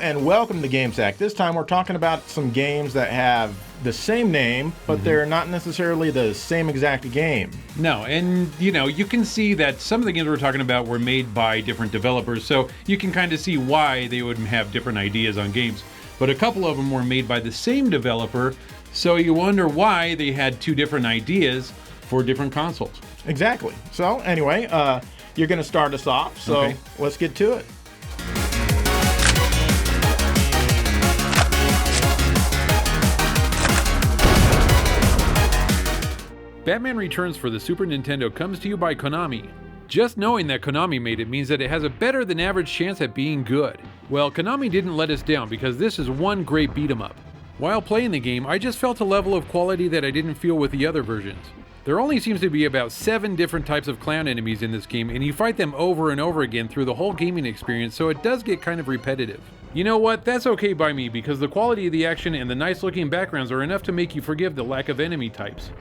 and welcome to GameSack. This time we're talking about some games that have the same name, but they're not necessarily the same exact game. No, and you can see that some of the games we're talking about were made by different developers, so you can kind of see why they would have different ideas on games. But a couple of them were made by the same developer, so you wonder why they had two different ideas for different consoles. Exactly. So anyway, you're going to start us off, so let's get to it. Batman Returns for the Super Nintendo comes to you by Konami. Just knowing that Konami made it means that it has a better than average chance at being good. Well, Konami didn't let us down because this is one great beat 'em up. While playing the game, I just felt a level of quality that I didn't feel with the other versions. There only seems to be about 7 different types of clown enemies in this game, and you fight them over and over again through the whole gaming experience, so it does get kind of repetitive. You know what, that's okay by me because the quality of the action and the nice looking backgrounds are enough to make you forgive the lack of enemy types.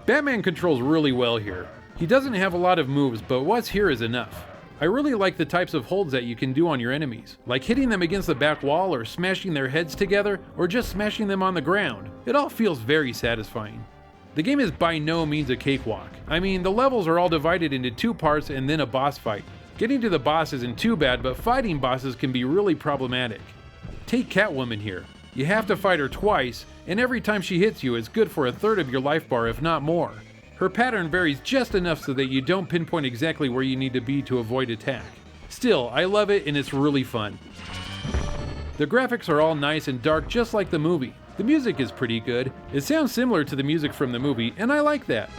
Batman controls really well here. He doesn't have a lot of moves, but what's here is enough. I really like the types of holds that you can do on your enemies, like hitting them against the back wall or smashing their heads together or just smashing them on the ground. It all feels very satisfying. The game is by no means a cakewalk. I mean, the levels are all divided into 2 parts and then a boss fight. Getting to the boss isn't too bad, but fighting bosses can be really problematic. Take Catwoman here. You have to fight her twice, and every time she hits you, it's good for a third of your life bar, if not more. Her pattern varies just enough so that you don't pinpoint exactly where you need to be to avoid attack. Still, I love it and it's really fun. The graphics are all nice and dark just like the movie. The music is pretty good. It sounds similar to the music from the movie, and I like that.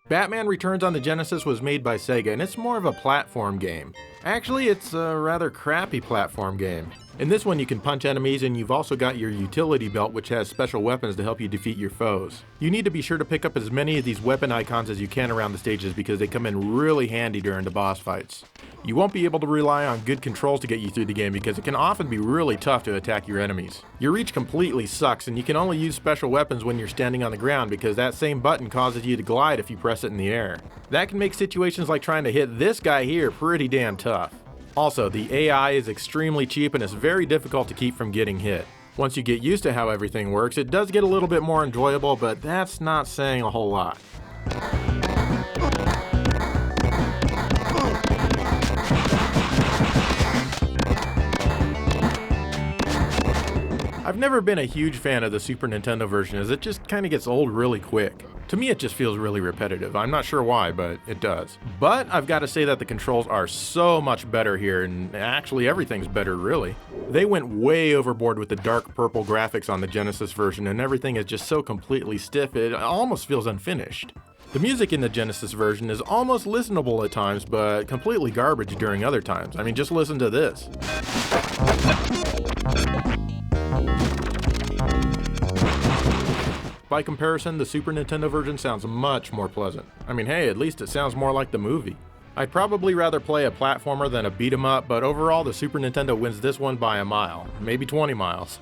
Batman Returns on the Genesis was made by Sega, and it's more of a platform game. Actually, it's a rather crappy platform game. In this one, you can punch enemies, and you've also got your utility belt, which has special weapons to help you defeat your foes. You need to be sure to pick up as many of these weapon icons as you can around the stages because they come in really handy during the boss fights. You won't be able to rely on good controls to get you through the game because it can often be really tough to attack your enemies. Your reach completely sucks, and you can only use special weapons when you're standing on the ground because that same button causes you to glide if you press it in the air. That can make situations like trying to hit this guy here pretty damn tough. Also, the AI is extremely cheap and it's very difficult to keep from getting hit. Once you get used to how everything works, it does get a little bit more enjoyable, but that's not saying a whole lot. I've never been a huge fan of the Super Nintendo version as it just kind of gets old really quick. To me it just feels really repetitive. I'm not sure why, but it does. But I've got to say that the controls are so much better here, and actually everything's better really. They went way overboard with the dark purple graphics on the Genesis version, and everything is just so completely stiff it almost feels unfinished. The music in the Genesis version is almost listenable at times, but completely garbage during other times. I mean, just listen to this. By comparison, the Super Nintendo version sounds much more pleasant. I mean, hey, at least it sounds more like the movie. I'd probably rather play a platformer than a beat 'em up, but overall the Super Nintendo wins this one by a mile, maybe 20 miles.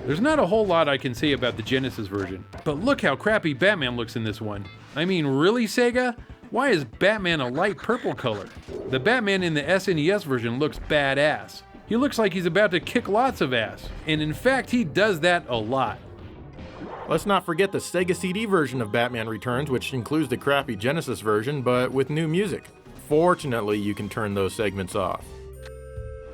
There's not a whole lot I can say about the Genesis version, but look how crappy Batman looks in this one. I mean, really, Sega? Why is Batman a light purple color? The Batman in the SNES version looks badass. He looks like he's about to kick lots of ass, and in fact he does that a lot. Let's not forget the Sega CD version of Batman Returns, which includes the crappy Genesis version, but with new music. Fortunately, you can turn those segments off.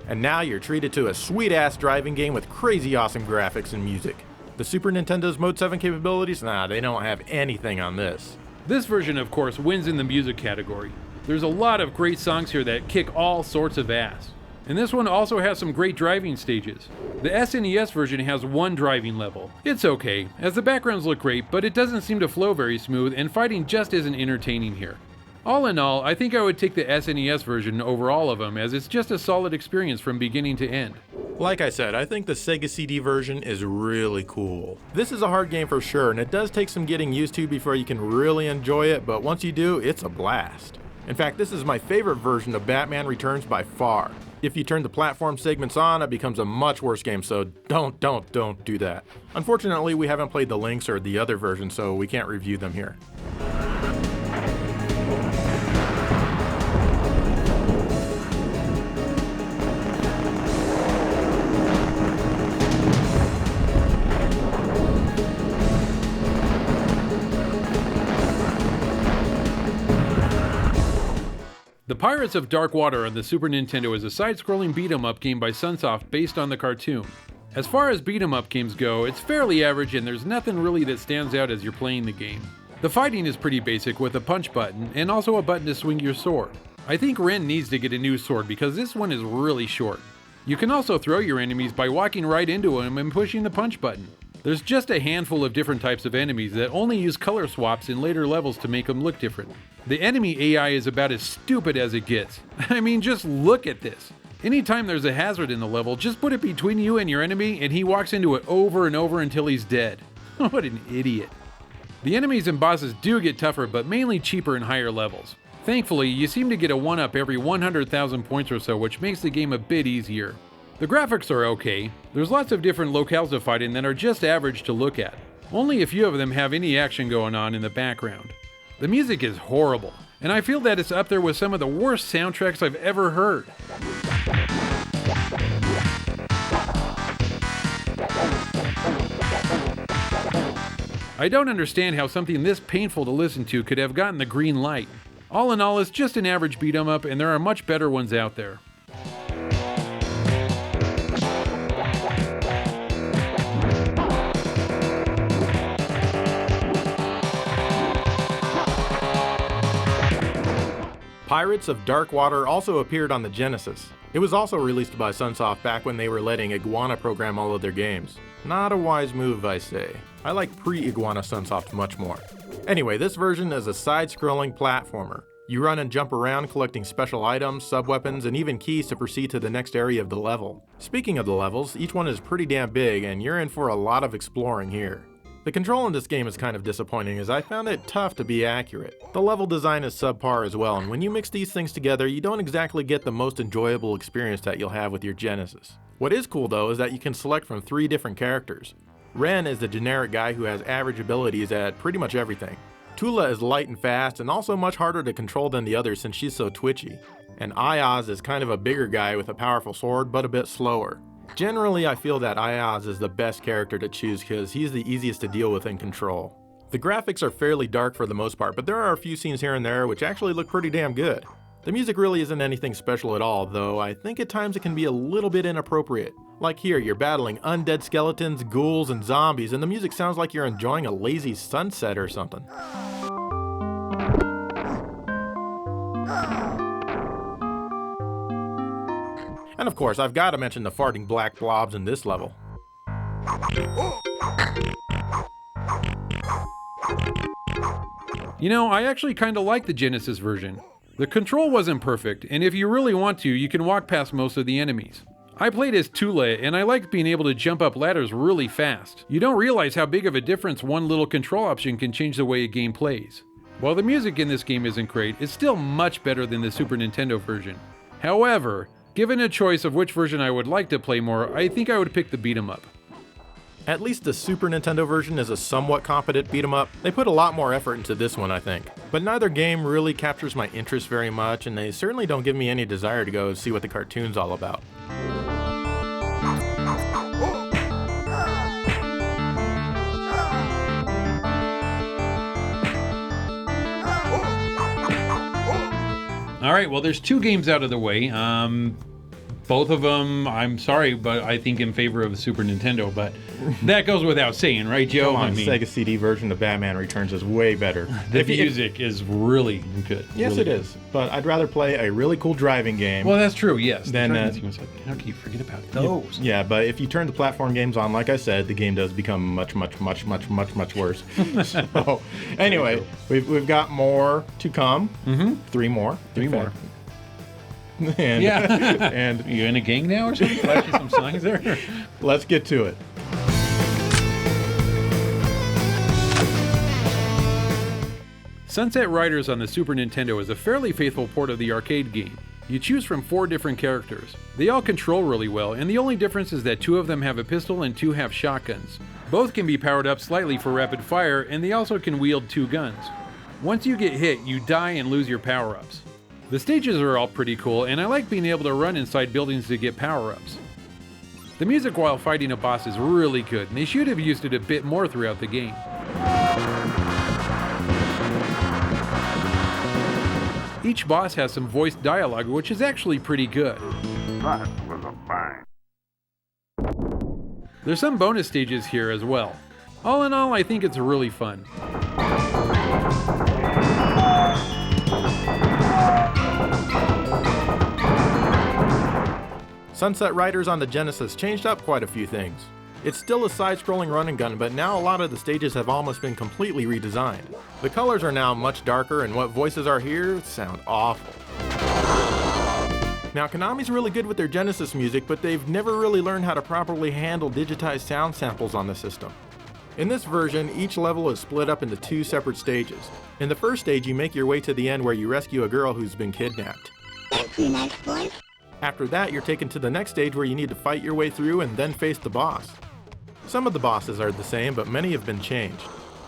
And now you're treated to a sweet-ass driving game with crazy awesome graphics and music. The Super Nintendo's Mode 7 capabilities? Nah, they don't have anything on this. This version, of course, wins in the music category. There's a lot of great songs here that kick all sorts of ass. And this one also has some great driving stages. The SNES version has 1 driving level. It's okay, as the backgrounds look great, but it doesn't seem to flow very smooth, and fighting just isn't entertaining here. All in all, I think I would take the SNES version over all of them, as it's just a solid experience from beginning to end. Like I said, I think the Sega CD version is really cool. This is a hard game for sure, and it does take some getting used to before you can really enjoy it, but once you do, it's a blast. In fact, this is my favorite version of Batman Returns by far. If you turn the platform segments on, it becomes a much worse game, so don't do that. Unfortunately, we haven't played the Lynx or the other version, so we can't review them here. The Pirates of Dark Water on the Super Nintendo is a side-scrolling beat-em-up game by Sunsoft based on the cartoon. As far as beat-em-up games go, it's fairly average and there's nothing really that stands out as you're playing the game. The fighting is pretty basic with a punch button and also a button to swing your sword. I think Ren needs to get a new sword because this one is really short. You can also throw your enemies by walking right into them and pushing the punch button. There's just a handful of different types of enemies that only use color swaps in later levels to make them look different. The enemy AI is about as stupid as it gets. I mean, just look at this. Anytime there's a hazard in the level, just put it between you and your enemy and he walks into it over and over until he's dead. What an idiot. The enemies and bosses do get tougher, but mainly cheaper in higher levels. Thankfully, you seem to get a 1-up every 100,000 points or so, which makes the game a bit easier. The graphics are okay. There's lots of different locales to fight in that are just average to look at. Only a few of them have any action going on in the background. The music is horrible, and I feel that it's up there with some of the worst soundtracks I've ever heard. I don't understand how something this painful to listen to could have gotten the green light. All in all, it's just an average beat-em-up, and there are much better ones out there. Pirates of Dark Water also appeared on the Genesis. It was also released by Sunsoft back when they were letting Iguana program all of their games. Not a wise move, I say. I like pre-Iguana Sunsoft much more. Anyway, this version is a side-scrolling platformer. You run and jump around collecting special items, sub-weapons, and even keys to proceed to the next area of the level. Speaking of the levels, each one is pretty damn big and you're in for a lot of exploring here. The control in this game is kind of disappointing as I found it tough to be accurate. The level design is subpar as well, and when you mix these things together, you don't exactly get the most enjoyable experience that you'll have with your Genesis. What is cool though is that you can select from 3 different characters. Ren is the generic guy who has average abilities at pretty much everything. Tula is light and fast and also much harder to control than the others since she's so twitchy. And Ayaz is kind of a bigger guy with a powerful sword but a bit slower. Generally, I feel that Ayaz is the best character to choose because he's the easiest to deal with and control. The graphics are fairly dark for the most part, but there are a few scenes here and there which actually look pretty damn good. The music really isn't anything special at all, though I think at times it can be a little bit inappropriate. Like here, you're battling undead skeletons, ghouls, and zombies, and the music sounds like you're enjoying a lazy sunset or something. And of course, I've got to mention the farting black blobs in this level. You know, I actually kinda like the Genesis version. The control wasn't perfect, and if you really want to, you can walk past most of the enemies. I played as Tula, and I liked being able to jump up ladders really fast. You don't realize how big of a difference one little control option can change the way a game plays. While the music in this game isn't great, it's still much better than the Super Nintendo version. However, given a choice of which version I would like to play more, I think I would pick the beat-em-up. At least the Super Nintendo version is a somewhat competent beat-em-up. They put a lot more effort into this one, I think. But neither game really captures my interest very much, and they certainly don't give me any desire to go see what the cartoon's all about. Alright, well there's 2 games out of the way. Both of them, I'm sorry, but I think in favor of the Super Nintendo, but that goes without saying, right, Joe? Come on, Sega CD version of Batman Returns is way better. The music is really good. Yes, really it is. But I'd rather play a really cool driving game. Well, that's true, yes. Then, how can you forget about those? Yeah, but if you turn the platform games on, like I said, the game does become much worse. So, anyway, we've got more to come. Mm-hmm. 3 more. 3 more. And, yeah. And are you in a gang now or something? Flashing some signs there? Let's get to it. Sunset Riders on the Super Nintendo is a fairly faithful port of the arcade game. You choose from 4 different characters. They all control really well, and the only difference is that 2 of them have a pistol and 2 have shotguns. Both can be powered up slightly for rapid fire, and they also can wield 2 guns. Once you get hit, you die and lose your power-ups. The stages are all pretty cool, and I like being able to run inside buildings to get power-ups. The music while fighting a boss is really good, and they should have used it a bit more throughout the game. Each boss has some voiced dialogue, which is actually pretty good. That was a bang. There's some bonus stages here as well. All in all, I think it's really fun. Sunset Riders on the Genesis changed up quite a few things. It's still a side-scrolling run and gun, but now a lot of the stages have almost been completely redesigned. The colors are now much darker, and what voices are here sound awful. Now, Konami's really good with their Genesis music, but they've never really learned how to properly handle digitized sound samples on the system. In this version, each level is split up into 2 separate stages. In the first stage, you make your way to the end where you rescue a girl who's been kidnapped. That's a nice boy. After that, you're taken to the next stage where you need to fight your way through and then face the boss. Some of the bosses are the same, but many have been changed.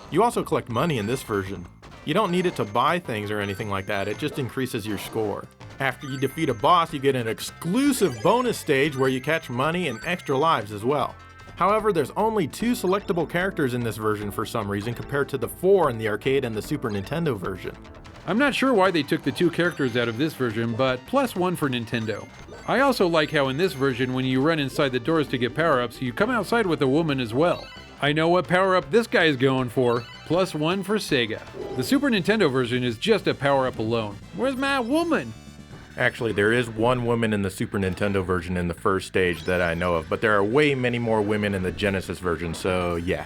You also collect money in this version. You don't need it to buy things or anything like that, it just increases your score. After you defeat a boss, you get an exclusive bonus stage where you catch money and extra lives as well. However, there's only 2 selectable characters in this version for some reason compared to the 4 in the arcade and the Super Nintendo version. I'm not sure why they took the 2 characters out of this version, but +1 for Nintendo. I also like how in this version, when you run inside the doors to get power-ups, you come outside with a woman as well. I know what power-up this guy is going for. +1 for Sega. The Super Nintendo version is just a power-up alone. Where's my woman? Actually, there is one woman in the Super Nintendo version in the first stage that I know of, but there are way many more women in the Genesis version, so yeah.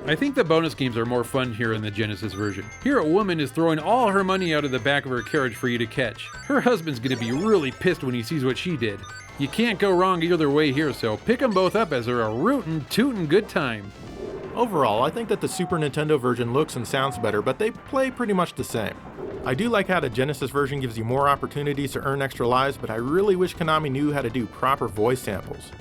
I think the bonus games are more fun here in the Genesis version. Here a woman is throwing all her money out of the back of her carriage for you to catch. Her husband's gonna be really pissed when he sees what she did. You can't go wrong either way here, so pick them both up as they're a rootin' tootin' good time. Overall, I think that the Super Nintendo version looks and sounds better, but they play pretty much the same. I do like how the Genesis version gives you more opportunities to earn extra lives, but I really wish Konami knew how to do proper voice samples.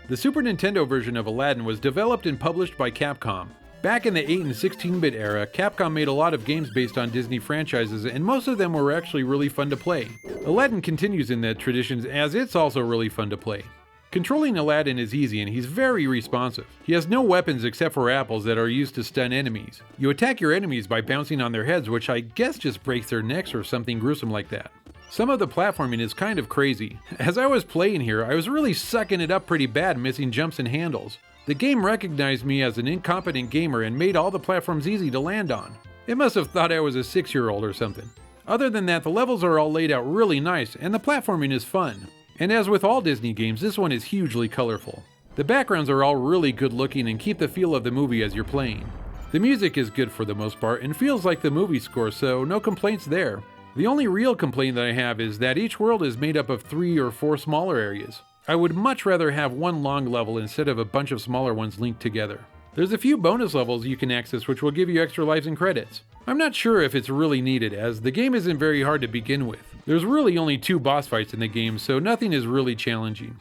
The Super Nintendo version of Aladdin was developed and published by Capcom. Back in the 8 and 16-bit era, Capcom made a lot of games based on Disney franchises, and most of them were actually really fun to play. Aladdin continues in that tradition as it's also really fun to play. Controlling Aladdin is easy and he's very responsive. He has no weapons except for apples that are used to stun enemies. You attack your enemies by bouncing on their heads, which I guess just breaks their necks or something gruesome like that. Some of the platforming is kind of crazy. As I was playing here, I was really sucking it up pretty bad, missing jumps and handles. The game recognized me as an incompetent gamer and made all the platforms easy to land on. It must have thought I was a 6-year-old or something. Other than that, the levels are all laid out really nice and the platforming is fun. And as with all Disney games, this one is hugely colorful. The backgrounds are all really good looking and keep the feel of the movie as you're playing. The music is good for the most part and feels like the movie score, so no complaints there. The only real complaint that I have is that each world is made up of 3 or 4 smaller areas. I would much rather have one long level instead of a bunch of smaller ones linked together. There's a few bonus levels you can access which will give you extra lives and credits. I'm not sure if it's really needed, as the game isn't very hard to begin with. There's really only 2 boss fights in the game, so nothing is really challenging.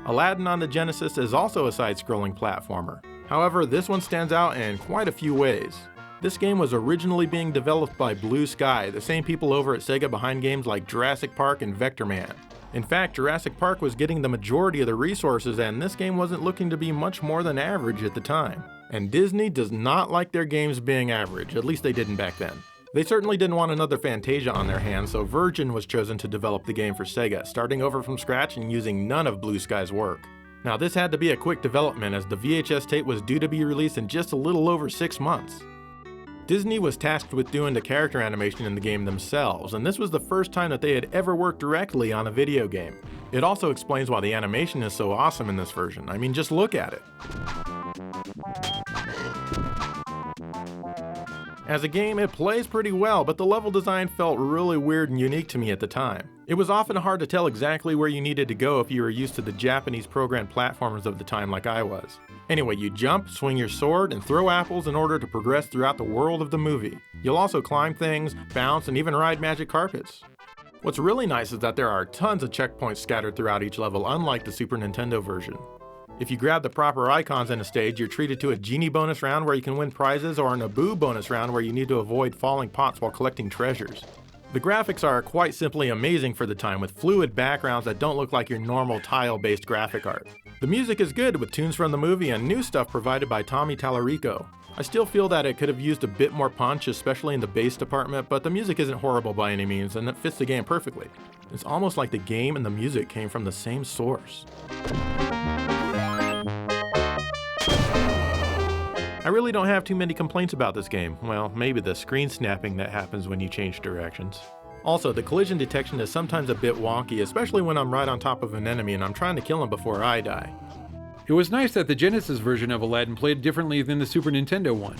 Aladdin on the Genesis is also a side-scrolling platformer. However, this one stands out in quite a few ways. This game was originally being developed by Blue Sky, the same people over at Sega behind games like Jurassic Park and Vector Man. In fact, Jurassic Park was getting the majority of the resources and this game wasn't looking to be much more than average at the time. And Disney does not like their games being average, at least they didn't back then. They certainly didn't want another Fantasia on their hands, so Virgin was chosen to develop the game for Sega, starting over from scratch and using none of Blue Sky's work. Now this had to be a quick development as the VHS tape was due to be released in just a little over 6 months. Disney was tasked with doing the character animation in the game themselves, and this was the first time that they had ever worked directly on a video game. It also explains why the animation is so awesome in this version. I mean, just look at it. As a game, it plays pretty well, but the level design felt really weird and unique to me at the time. It was often hard to tell exactly where you needed to go if you were used to the Japanese programmed platformers of the time like I was. Anyway, you jump, swing your sword, and throw apples in order to progress throughout the world of the movie. You'll also climb things, bounce, and even ride magic carpets. What's really nice is that there are tons of checkpoints scattered throughout each level, unlike the Super Nintendo version. If you grab the proper icons in a stage, you're treated to a Genie bonus round where you can win prizes, or an Abu bonus round where you need to avoid falling pots while collecting treasures. The graphics are quite simply amazing for the time, with fluid backgrounds that don't look like your normal tile-based graphic art. The music is good, with tunes from the movie and new stuff provided by Tommy Tallarico. I still feel that it could have used a bit more punch, especially in the bass department, but the music isn't horrible by any means, and it fits the game perfectly. It's almost like the game and the music came from the same source. I really don't have too many complaints about this game. Well, maybe the screen snapping that happens when you change directions. Also, the collision detection is sometimes a bit wonky, especially when I'm right on top of an enemy and I'm trying to kill him before I die. It was nice that the Genesis version of Aladdin played differently than the Super Nintendo one.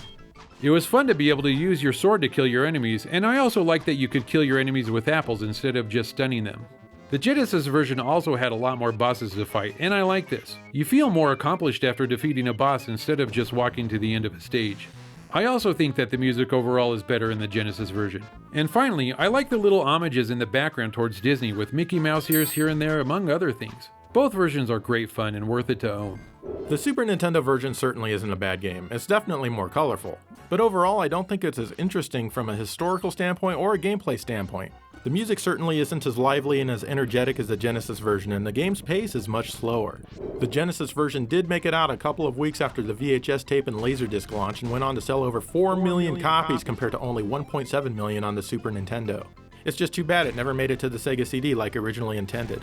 It was fun to be able to use your sword to kill your enemies, and I also liked that you could kill your enemies with apples instead of just stunning them. The Genesis version also had a lot more bosses to fight, and I like this. You feel more accomplished after defeating a boss instead of just walking to the end of a stage. I also think that the music overall is better in the Genesis version. And finally, I like the little homages in the background towards Disney with Mickey Mouse ears here and there, among other things. Both versions are great fun and worth it to own. The Super Nintendo version certainly isn't a bad game. It's definitely more colorful. But overall, I don't think it's as interesting from a historical standpoint or a gameplay standpoint. The music certainly isn't as lively and as energetic as the Genesis version, and the game's pace is much slower. The Genesis version did make it out a couple of weeks after the VHS tape and Laserdisc launch and went on to sell over 4 million copies compared to only 1.7 million on the Super Nintendo. It's just too bad it never made it to the Sega CD like originally intended.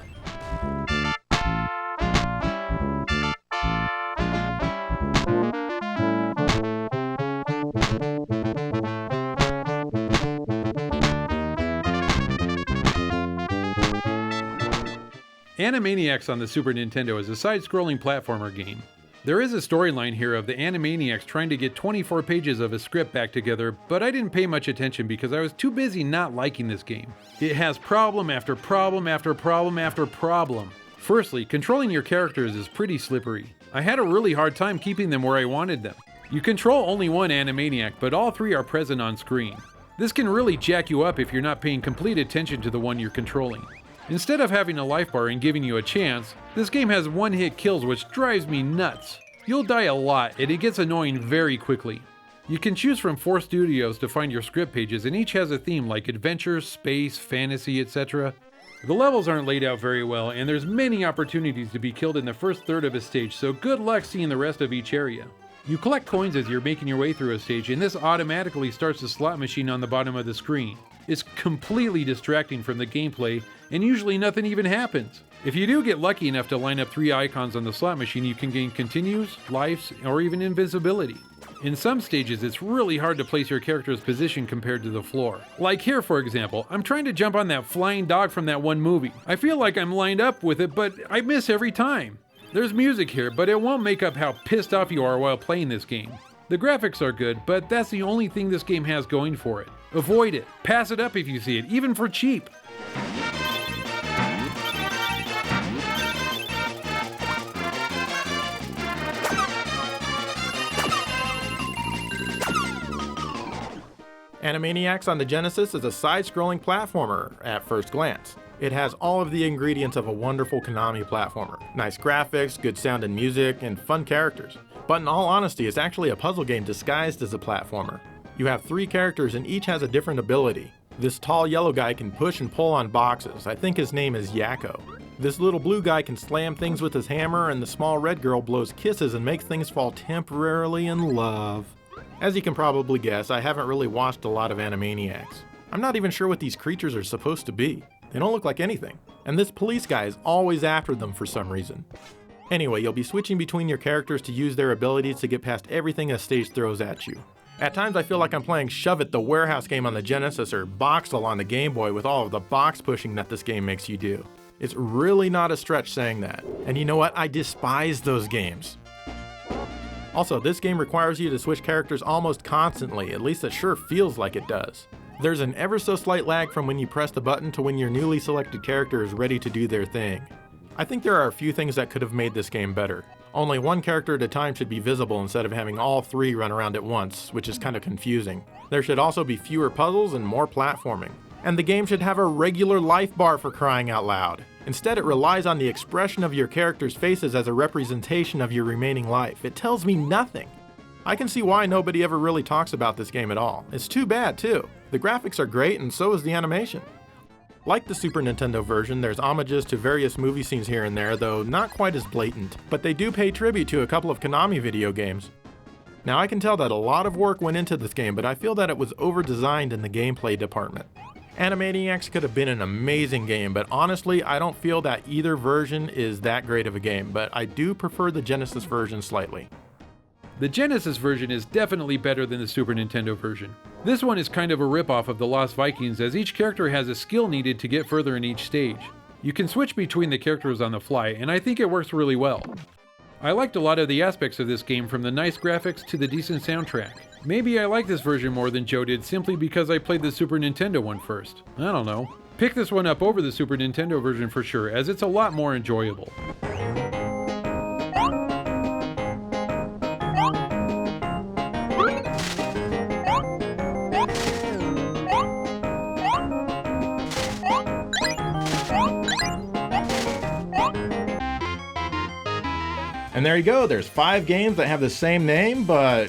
Animaniacs on the Super Nintendo is a side-scrolling platformer game. There is a storyline here of the Animaniacs trying to get 24 pages of a script back together, but I didn't pay much attention because I was too busy not liking this game. It has problem after problem after problem after problem. Firstly, controlling your characters is pretty slippery. I had a really hard time keeping them where I wanted them. You control only one Animaniac, but all three are present on screen. This can really jack you up if you're not paying complete attention to the one you're controlling. Instead of having a life bar and giving you a chance, this game has one-hit kills, which drives me nuts. You'll die a lot, and it gets annoying very quickly. You can choose from 4 studios to find your script pages, and each has a theme like adventure, space, fantasy, etc. The levels aren't laid out very well, and there's many opportunities to be killed in the first third of a stage, so good luck seeing the rest of each area. You collect coins as you're making your way through a stage, and this automatically starts the slot machine on the bottom of the screen. It's completely distracting from the gameplay, and usually nothing even happens. If you do get lucky enough to line up 3 icons on the slot machine, you can gain continues, lives, or even invisibility. In some stages, it's really hard to place your character's position compared to the floor. Like here, for example, I'm trying to jump on that flying dog from that one movie. I feel like I'm lined up with it, but I miss every time. There's music here, but it won't make up how pissed off you are while playing this game. The graphics are good, but that's the only thing this game has going for it. Avoid it. Pass it up if you see it, even for cheap. Animaniacs on the Genesis is a side-scrolling platformer at first glance. It has all of the ingredients of a wonderful Konami platformer. Nice graphics, good sound and music, and fun characters. But in all honesty, it's actually a puzzle game disguised as a platformer. You have 3 characters and each has a different ability. This tall yellow guy can push and pull on boxes. I think his name is Yakko. This little blue guy can slam things with his hammer, and the small red girl blows kisses and makes things fall temporarily in love. As you can probably guess, I haven't really watched a lot of Animaniacs. I'm not even sure what these creatures are supposed to be. They don't look like anything. And this police guy is always after them for some reason. Anyway, you'll be switching between your characters to use their abilities to get past everything a stage throws at you. At times I feel like I'm playing Shove It, the warehouse game on the Genesis, or Boxel on the Game Boy with all of the box pushing that this game makes you do. It's really not a stretch saying that. And you know what? I despise those games. Also, this game requires you to switch characters almost constantly, at least it sure feels like it does. There's an ever so slight lag from when you press the button to when your newly selected character is ready to do their thing. I think there are a few things that could have made this game better. Only one character at a time should be visible instead of having all three run around at once, which is kind of confusing. There should also be fewer puzzles and more platforming. And the game should have a regular life bar for crying out loud. Instead, it relies on the expression of your characters' faces as a representation of your remaining life. It tells me nothing. I can see why nobody ever really talks about this game at all. It's too bad, too. The graphics are great, and so is the animation. Like the Super Nintendo version, there's homages to various movie scenes here and there, though not quite as blatant. But they do pay tribute to a couple of Konami video games. Now I can tell that a lot of work went into this game, but I feel that it was over-designed in the gameplay department. Animaniacs could have been an amazing game, but honestly, I don't feel that either version is that great of a game, but I do prefer the Genesis version slightly. The Genesis version is definitely better than the Super Nintendo version. This one is kind of a ripoff of the Lost Vikings, as each character has a skill needed to get further in each stage. You can switch between the characters on the fly, and I think it works really well. I liked a lot of the aspects of this game, from the nice graphics to the decent soundtrack. Maybe I like this version more than Joe did simply because I played the Super Nintendo one first. I don't know. Pick this one up over the Super Nintendo version for sure, as it's a lot more enjoyable. And there you go, there's 5 games that have the same name, but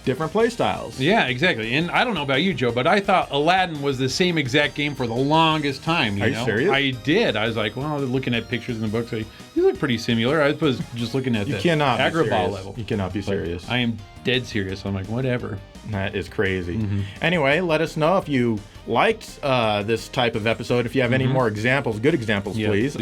different playstyles. Yeah, exactly. And I don't know about you, Joe, but I thought Aladdin was the same exact game for the longest time. Are you serious? I did. I was like, well, looking at pictures in the books, these look pretty similar. I was just looking at the agrabah level. You cannot be serious. I am dead serious. I'm like, whatever. That is crazy. Anyway, let us know if you liked this type of episode. If you have any more examples, good examples, please.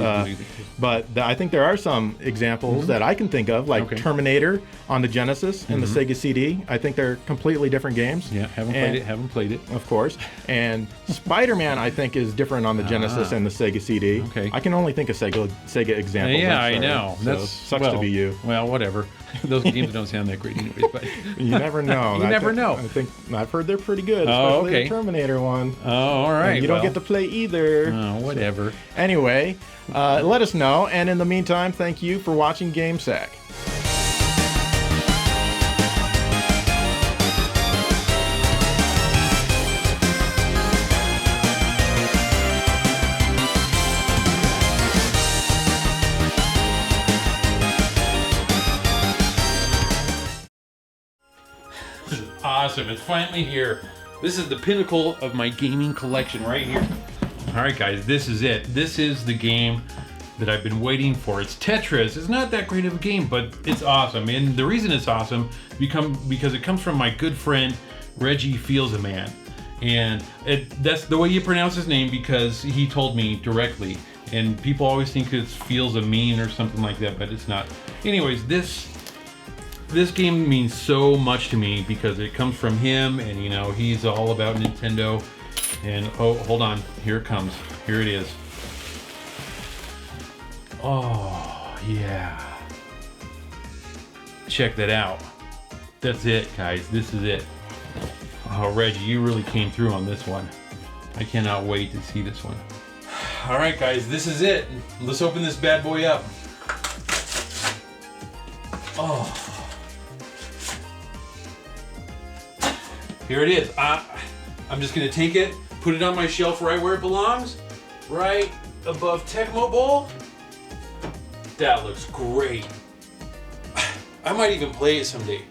But I think there are some examples that I can think of, like Terminator on the Genesis and the Sega CD. I think they're completely different games. Yeah, haven't played it. Of course. And Spider-Man, I think, is different on the Genesis and the Sega CD. Okay. I can only think of Sega examples. Yeah, I know. So that sucks to be you. Well, whatever. Those games don't sound that great anyways, but you never know. You never know. I think I've heard they're pretty good, Oh, especially the Terminator one. Oh, all right. And you don't get to play either. Oh, whatever. So, anyway, let us know, and in the meantime, thank you for watching GameSack. Awesome, it's finally here. This is the pinnacle of my gaming collection right here. All right, guys, this is it. This is the game that I've been waiting for. It's Tetris. It's not that great of a game, but it's awesome. And the reason it's awesome because it comes from my good friend, Reggie Feels a Man. And that's the way you pronounce his name because he told me directly. And people always think it's Feels a Mean or something like that, but it's not. Anyways, this game means so much to me because it comes from him, and you know he's all about Nintendo. And oh, hold on, here it comes. Here it is. Oh yeah, check that out. That's it, guys. This is it. Oh, Reggie, you really came through on this one. I cannot wait to see this one. All right, guys, this is it. Let's open this bad boy up. Oh. Here it is. I'm just gonna take it, put it on my shelf right where it belongs, right above Tecmo Bowl. That looks great. I might even play it someday.